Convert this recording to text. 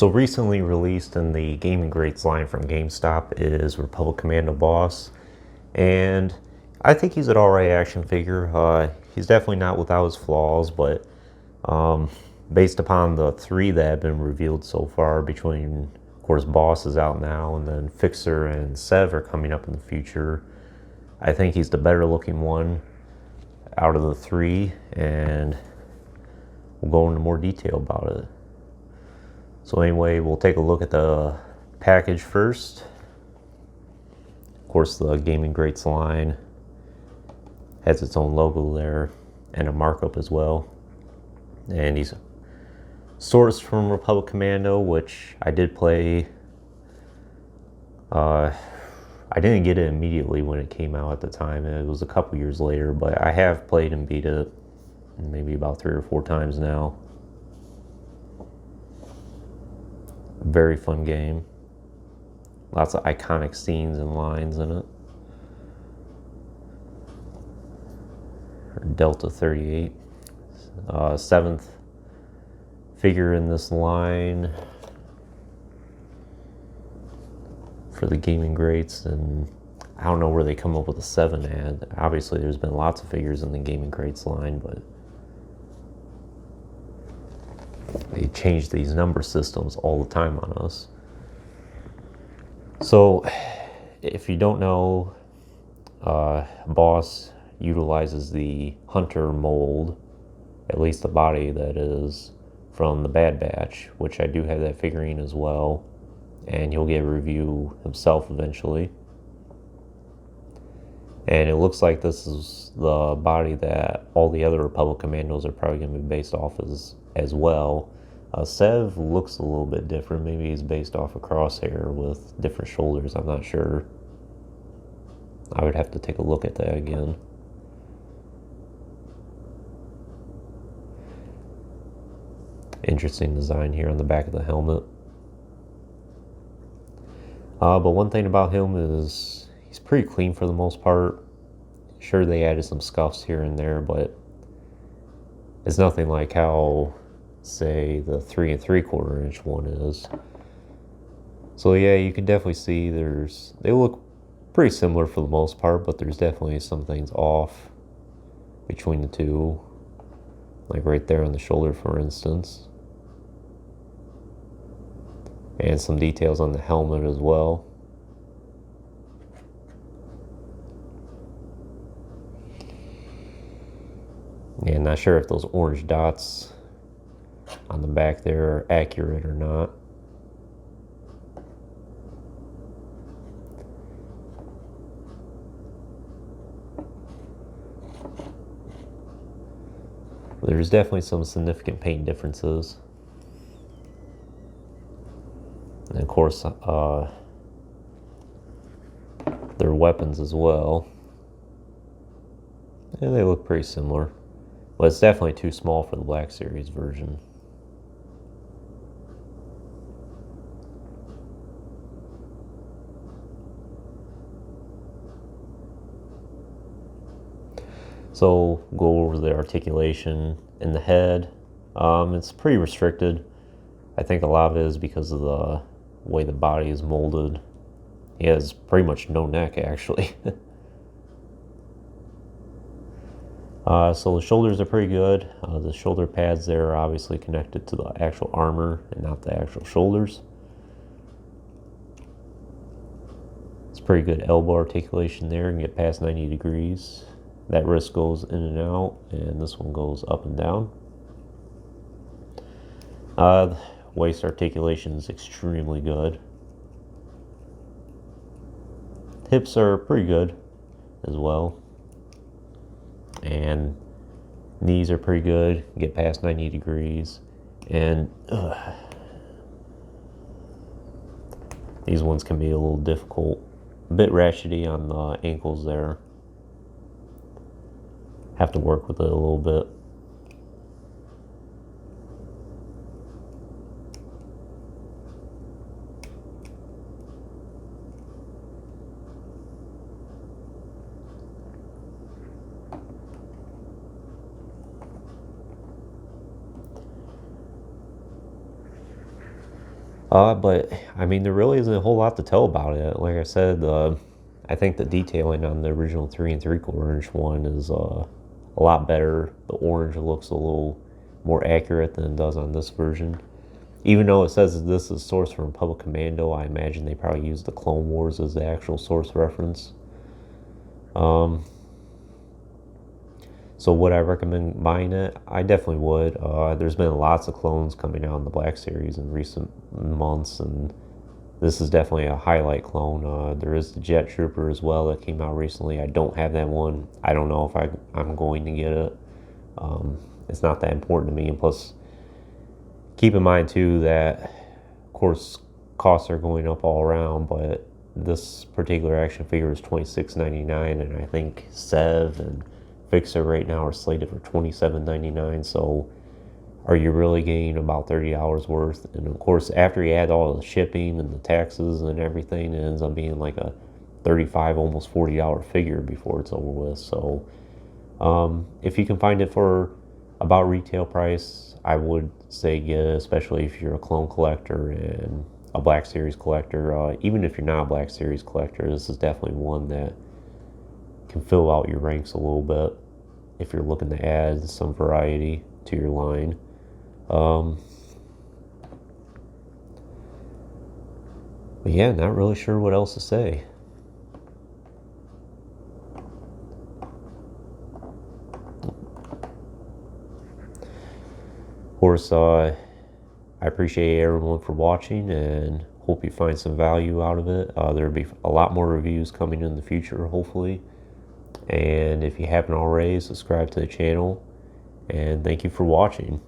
So recently released in the Gaming Greats line from GameStop is Republic Commando Boss, and I think he's an alright action figure. He's definitely not without his flaws, but based upon the three that have been revealed so far, between, of course, Boss is out now, and then Fixer and Sev are coming up in the future, I think he's the better looking one out of the three, and we'll go into more detail about it. So anyway, we'll take a look at the package first. Of course, the Gaming Greats line has its own logo there and a markup as well. And he's sourced from Republic Commando, which I did play. I didn't get it immediately when it came out at the time. It was a couple years later, but I have played and beat it maybe about 3 or 4 times now. Very fun game. Lots of iconic scenes and lines in it. Delta 38. 7th figure in this line for the Gaming Greats, and I don't know where they come up with a 7 at. Obviously there's been lots of figures in the Gaming Greats line, but they change these number systems all the time on us. So if you don't know, Boss utilizes the Hunter mold, at least the body that is, from the Bad Batch, which I do have that figurine as well, and he'll get a review himself eventually. And it looks like this is the body that all the other Republic Commandos are probably going to be based off as well. Sev looks a little bit different. Maybe he's based off a Crosshair with different shoulders. I'm not sure. I would have to take a look at that again. Interesting design here on the back of the helmet. But one thing about him is he's pretty clean for the most part. Sure, they added some scuffs here and there, but it's nothing like how, say, the 3 3/4 inch one is. So yeah, you can definitely see they look pretty similar for the most part, but there's definitely some things off between the two, like right there on the shoulder, for instance, and some details on the helmet as well. Yeah, not sure if those orange dots on the back there are accurate or not. There's definitely some significant paint differences. And of course, their weapons as well. And they look pretty similar. But it's definitely too small for the Black Series version. So go over the articulation in the head. It's pretty restricted. I think a lot of it is because of the way the body is molded. He has pretty much no neck, actually. So the shoulders are pretty good. The shoulder pads there are obviously connected to the actual armor and not the actual shoulders. It's pretty good elbow articulation there, and get past 90 degrees. That wrist goes in and out, and this one goes up and down. Waist articulation is extremely good. Hips are pretty good as well. And knees are pretty good, get past 90 degrees. And these ones can be a little difficult. A bit ratchety on the ankles there. Have to work with it a little bit. But I mean, there really isn't a whole lot to tell about it. Like I said, I think the detailing on the original 3 3/4 inch one is a lot better. The orange looks a little more accurate than it does on this version. Even though it says that this is sourced from Public Commando, I imagine they probably used the Clone Wars as the actual source reference. So would I recommend buying it? I definitely would. There's been lots of clones coming out in the Black Series in recent months, and this is definitely a highlight clone. There is the Jet Trooper as well that came out recently. I don't have that one. I don't know if I'm going to get it. It's not that important to me, and plus, keep in mind too that, of course, costs are going up all around, but this particular action figure is $26.99, and I think Sev and Fixer right now are slated for $27.99. So are you really getting about $30 worth? And of course, after you add all the shipping and the taxes and everything, it ends up being like a $35, almost $40 figure before it's over with. So if you can find it for about retail price, I would say get it, especially if you're a clone collector and a Black Series collector. Even if you're not a Black Series collector, this is definitely one that can fill out your ranks a little bit if you're looking to add some variety to your line. But yeah, not really sure what else to say. Of course, I appreciate everyone for watching and hope you find some value out of it. There'll be a lot more reviews coming in the future, hopefully. And if you haven't already, subscribe to the channel. And thank you for watching.